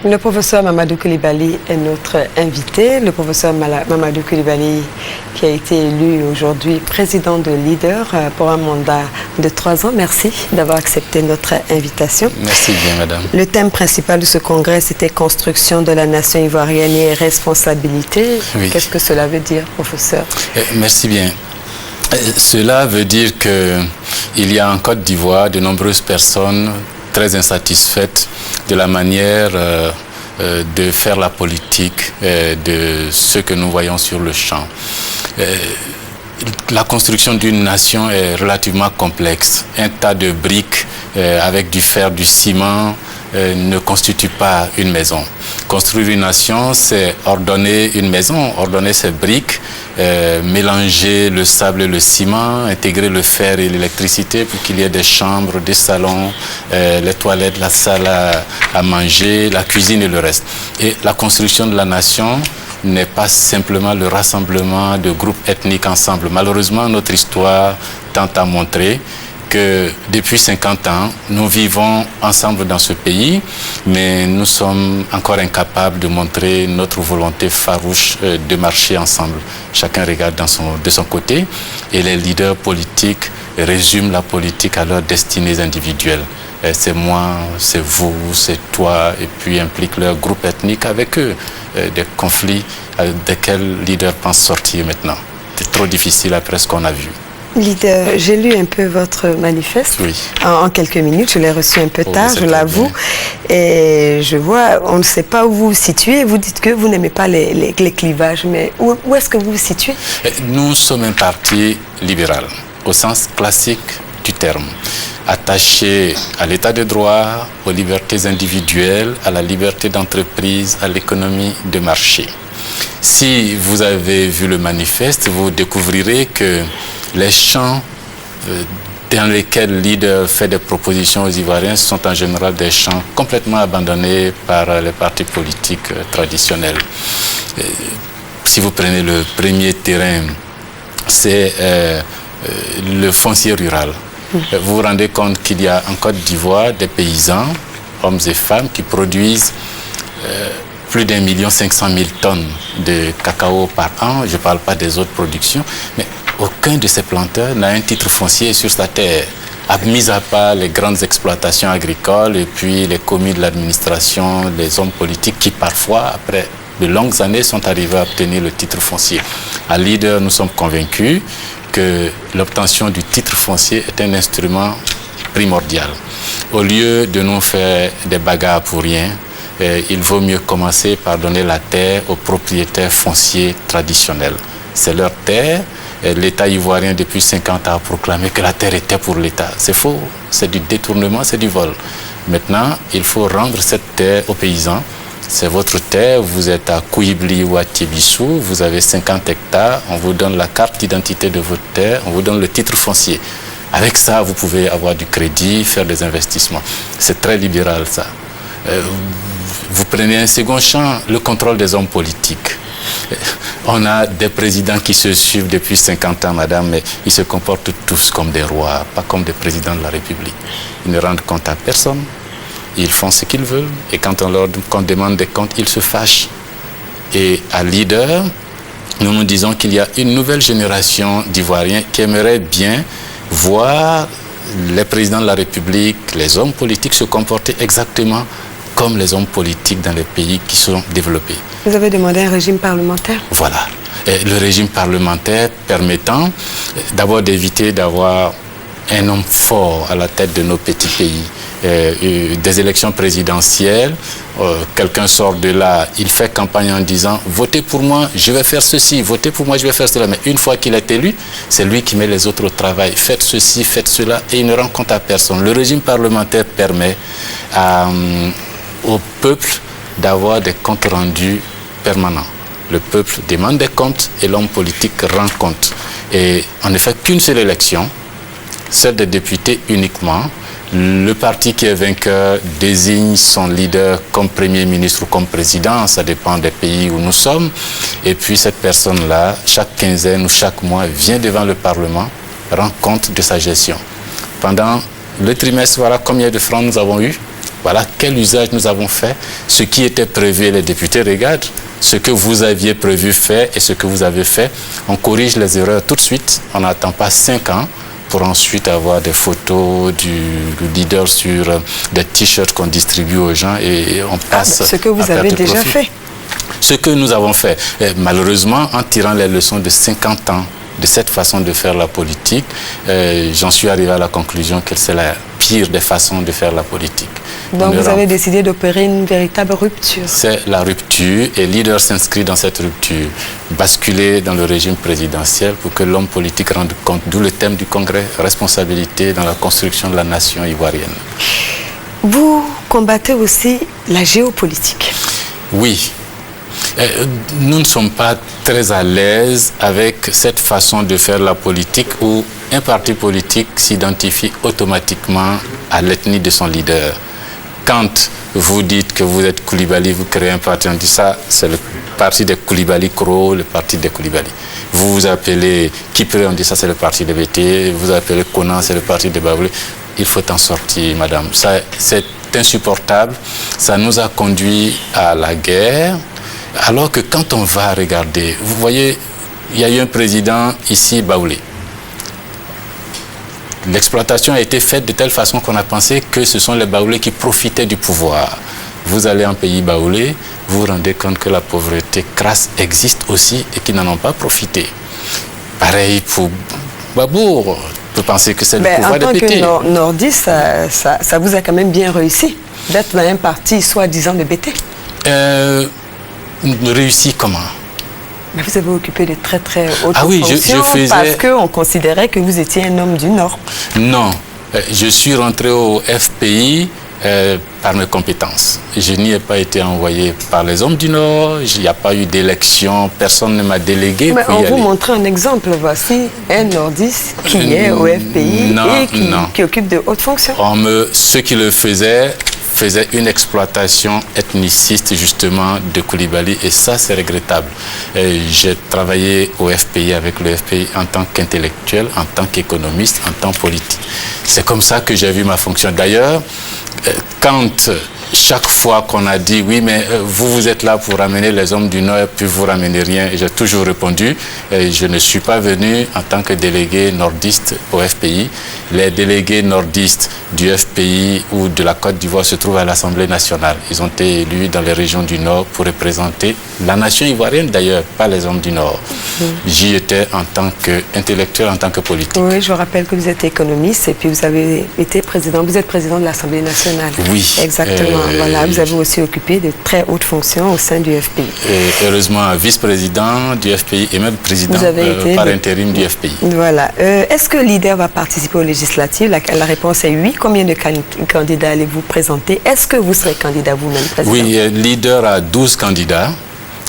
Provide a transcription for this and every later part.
Le professeur Mamadou Coulibaly est notre invité. Le professeur Mamadou Coulibaly qui a été élu aujourd'hui président de Leader pour un mandat de 3 ans. Merci d'avoir accepté notre invitation. Merci bien, madame. Le thème principal de ce congrès, c'était construction de la nation ivoirienne et responsabilité. Oui. Qu'est-ce que cela veut dire, professeur? Merci bien. Cela veut dire qu'il y a en Côte d'Ivoire de nombreuses personnes très insatisfaites de la manière de faire la politique de ce que nous voyons sur le champ. La construction d'une nation est relativement complexe. Un tas de briques avec du fer, du ciment ne constitue pas une maison. Construire une nation, c'est ordonner une maison, ordonner ses briques, mélanger le sable et le ciment, intégrer le fer et l'électricité pour qu'il y ait des chambres, des salons, les toilettes, la salle à manger, la cuisine et le reste. Et la construction de la nation n'est pas simplement le rassemblement de groupes ethniques ensemble. Malheureusement, notre histoire tente à montrer que depuis 50 ans, nous vivons ensemble dans ce pays, mais nous sommes encore incapables de montrer notre volonté farouche de marcher ensemble. Chacun regarde de son côté et les leaders politiques résument la politique à leurs destinées individuelles. C'est moi, c'est vous, c'est toi, et puis impliquent leur groupe ethnique avec eux, des conflits desquels les leaders pensent sortir maintenant. C'est trop difficile après ce qu'on a vu. Leader, j'ai lu un peu votre manifeste en quelques minutes. Je l'ai reçu un peu tard, je l'avoue. Et je vois, on ne sait pas où vous vous situez. Vous dites que vous n'aimez pas les clivages, mais où est-ce que vous vous situez? Nous sommes un parti libéral, au sens classique du terme, attaché à l'état de droit, aux libertés individuelles, à la liberté d'entreprise, à l'économie de marché. Si vous avez vu le manifeste, vous découvrirez que les champs dans lesquels Leader fait des propositions aux Ivoiriens sont en général des champs complètement abandonnés par les partis politiques traditionnels. Si vous prenez le premier terrain, c'est le foncier rural. Vous vous rendez compte qu'il y a en Côte d'Ivoire des paysans, hommes et femmes, qui produisent plus d'1 500 000 tonnes de cacao par an. Je ne parle pas des autres productions, mais aucun de ces planteurs n'a un titre foncier sur sa terre, mis à part les grandes exploitations agricoles et puis les commis de l'administration, les hommes politiques qui parfois, après de longues années, sont arrivés à obtenir le titre foncier. À Leader, nous sommes convaincus que l'obtention du titre foncier est un instrument primordial. Au lieu de nous faire des bagarres pour rien, il vaut mieux commencer par donner la terre aux propriétaires fonciers traditionnels. C'est leur terre. L'État ivoirien, depuis 50 ans, a proclamé que la terre était pour l'État. C'est faux, c'est du détournement, c'est du vol. Maintenant, il faut rendre cette terre aux paysans. C'est votre terre, vous êtes à Kouibli ou à Tiebissou, vous avez 50 hectares, on vous donne la carte d'identité de votre terre, on vous donne le titre foncier. Avec ça, vous pouvez avoir du crédit, faire des investissements. C'est très libéral, ça. Vous prenez un second champ, le contrôle des hommes politiques. On a des présidents qui se suivent depuis 50 ans, madame, mais ils se comportent tous comme des rois, pas comme des présidents de la République. Ils ne rendent compte à personne, ils font ce qu'ils veulent, et quand on leur demande des comptes, ils se fâchent. Et à Leader, nous nous disons qu'il y a une nouvelle génération d'Ivoiriens qui aimerait bien voir les présidents de la République, les hommes politiques se comporter exactement comme les hommes politiques dans les pays qui sont développés. Vous avez demandé un régime parlementaire? Voilà. Et le régime parlementaire permettant d'abord d'éviter d'avoir un homme fort à la tête de nos petits pays. Des élections présidentielles, quelqu'un sort de là, il fait campagne en disant « Votez pour moi, je vais faire ceci, votez pour moi, je vais faire cela ». Mais une fois qu'il est élu, c'est lui qui met les autres au travail. Faites ceci, faites cela, et il ne rend compte à personne. Le régime parlementaire permet au peuple d'avoir des comptes rendus permanents. Le peuple demande des comptes et l'homme politique rend compte. Et on ne fait qu'une seule élection, celle des députés uniquement. Le parti qui est vainqueur désigne son leader comme premier ministre ou comme président, ça dépend des pays où nous sommes. Et puis cette personne-là, chaque quinzaine ou chaque mois, vient devant le Parlement, rend compte de sa gestion. Pendant le trimestre, voilà combien de francs nous avons eu. Voilà quel usage nous avons fait. Ce qui était prévu, les députés regardent ce que vous aviez prévu faire et ce que vous avez fait. On corrige les erreurs tout de suite. On n'attend pas 5 ans pour ensuite avoir des photos du leader sur des t-shirts qu'on distribue aux gens et on passe. Ce que vous avez déjà fait. Ce que nous avons fait. Et malheureusement, en tirant les leçons de 50 ans de cette façon de faire la politique, j'en suis arrivé à la conclusion que c'est la pire des façons de faire la politique. Donc vous avez décidé d'opérer une véritable rupture. C'est la rupture et leader s'inscrit dans cette rupture. Basculer dans le régime présidentiel pour que l'homme politique rende compte, d'où le thème du Congrès, responsabilité dans la construction de la nation ivoirienne. Vous combattez aussi la géopolitique. Oui. Nous ne sommes pas très à l'aise avec cette façon de faire la politique où un parti politique s'identifie automatiquement à l'ethnie de son leader. Quand vous dites que vous êtes Koulibaly, vous créez un parti, on dit ça, c'est le parti des Koulibaly Kro, le parti des Koulibaly. Vous vous appelez Kipré, on dit ça, c'est le parti de BT. Vous appelez Konan, c'est le parti de Baoulé. Il faut en sortir, madame. Ça, c'est insupportable. Ça nous a conduit à la guerre. Alors que quand on va regarder, vous voyez, il y a eu un président ici, Baoulé. L'exploitation a été faite de telle façon qu'on a pensé que ce sont les Baoulés qui profitaient du pouvoir. Vous allez en pays Baoulé, vous vous rendez compte que la pauvreté crasse existe aussi et qu'ils n'en ont pas profité. Pareil pour Babour, on peut penser que c'est le pouvoir de BT. En tant que nordiste, ça vous a quand même bien réussi d'être dans un parti soi-disant de BT. Réussi comment? Mais vous avez occupé de très très hautes fonctions parce qu'on considérait que vous étiez un homme du Nord. Non, je suis rentré au FPI par mes compétences. Je n'y ai pas été envoyé par les hommes du Nord, il n'y a pas eu d'élection, personne ne m'a délégué. Mais on vous montre un exemple, voici un nordiste qui est au FPI et qui occupe de hautes fonctions. Ceux qui le faisaient une exploitation ethniciste justement de Koulibaly et ça c'est regrettable. J'ai travaillé au FPI avec le FPI en tant qu'intellectuel, en tant qu'économiste, en tant que politique. C'est comme ça que j'ai vu ma fonction. D'ailleurs, quand chaque fois qu'on a dit oui mais vous êtes là pour ramener les hommes du Nord et puis vous ramenez rien, j'ai toujours répondu je ne suis pas venu en tant que délégué nordiste au FPI. Les délégués nordistes du FPI ou de la Côte d'Ivoire se trouvent à l'Assemblée nationale. Ils ont été élus dans les régions du Nord pour représenter la nation ivoirienne d'ailleurs, pas les hommes du Nord. J'y étais en tant qu'intellectuel, en tant que politique. Oui, je rappelle que vous êtes économiste et puis vous avez été président, vous êtes président de l'Assemblée nationale. Oui. Exactement. Voilà, vous avez aussi occupé de très hautes fonctions au sein du FPI. Et heureusement, vice-président du FPI et même président par intérim du FPI. Voilà. Est-ce que Leader va participer aux législatives? La réponse est oui. Combien de candidats allez-vous présenter? Est-ce que vous serez candidat vous-même, président? Oui, Leader a 12 candidats.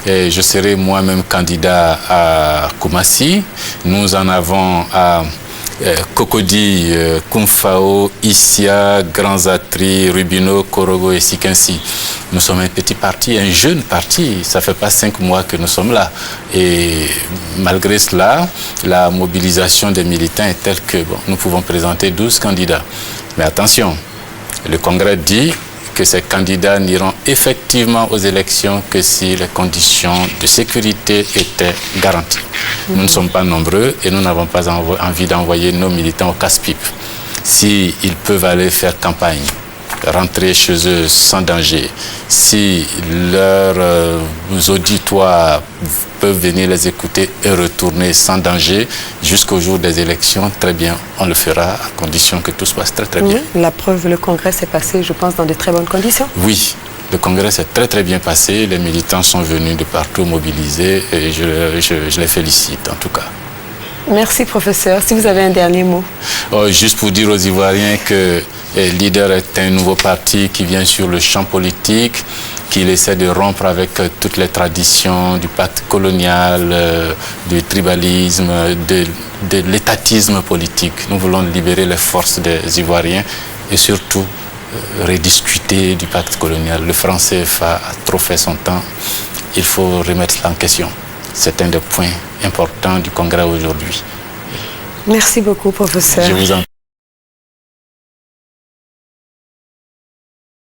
Et je serai moi-même candidat à Koumassi. Nous en avons à Cocody, Koumfao, Issia, Grand Zatri, Rubino, Korogo et Sikensi. Nous sommes un petit parti, un jeune parti. Ça ne fait pas 5 mois que nous sommes là. Et malgré cela, la mobilisation des militants est telle que nous pouvons présenter 12 candidats. Mais attention, le Congrès dit que ces candidats n'iront effectivement aux élections que si les conditions de sécurité étaient garanties. Nous ne sommes pas nombreux et nous n'avons pas envie d'envoyer nos militants au casse-pipe. S'ils peuvent aller faire campagne, rentrer chez eux sans danger, si leurs auditoires peuvent venir les écouter et retourner sans danger jusqu'au jour des élections, très bien, on le fera à condition que tout se passe très très bien. La preuve, le Congrès s'est passé, je pense, dans de très bonnes conditions. Oui, le Congrès s'est très très bien passé, les militants sont venus de partout mobilisés et je les félicite en tout cas. Merci professeur. Si vous avez un dernier mot. Juste pour dire aux Ivoiriens que Leader est un nouveau parti qui vient sur le champ politique, qu'il essaie de rompre avec toutes les traditions du pacte colonial, du tribalisme, de l'étatisme politique. Nous voulons libérer les forces des Ivoiriens et surtout rediscuter du pacte colonial. Le franc CFA a trop fait son temps. Il faut remettre cela en question. C'est un des points importants du Congrès aujourd'hui. Merci beaucoup, professeur. Je vous en prie.